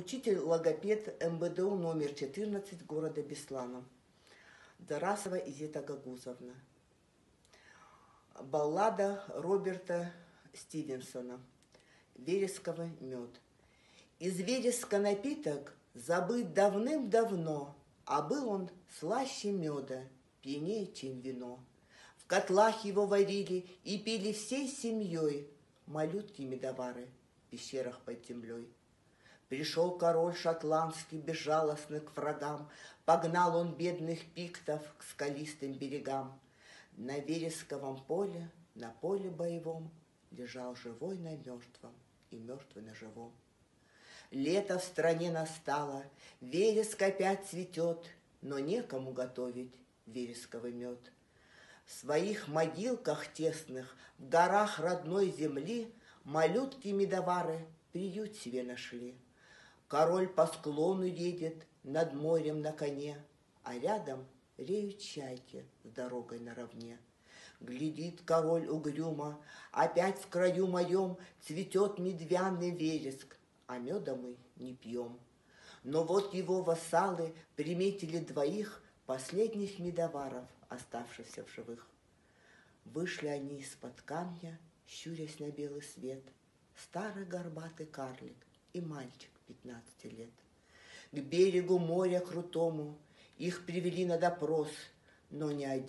учитель-логопед МБДУ номер 14 города Беслана. Дарасова Изета Гагузовна. Баллада Роберта Стивенсона. Вересковый мед. Из вереска напиток забыт давным-давно, а был он слаще меда, пьянее, чем вино. В котлах его варили и пили всей семьей малютки-медовары в пещерах под землей. Пришел король шотландский, безжалостный к врагам, погнал он бедных пиктов к скалистым берегам. На вересковом поле, на поле боевом, лежал живой на мертвом и мертвый на живом. Лето в стране настало, вереск опять цветет, но некому готовить вересковый мед. В своих могилках тесных, в горах родной земли, малютки-медовары приют себе нашли. Король по склону едет над морем на коне, а рядом реют чайки с дорогой наравне. Глядит король угрюмо, опять в краю моем цветет медвяный вереск, а меда мы не пьем. Но вот его вассалы приметили двоих последних медоваров, оставшихся в живых. Вышли они из-под камня, щурясь на белый свет, старый горбатый карлик и мальчик 15 лет. К берегу моря крутому их привели на допрос, но не один.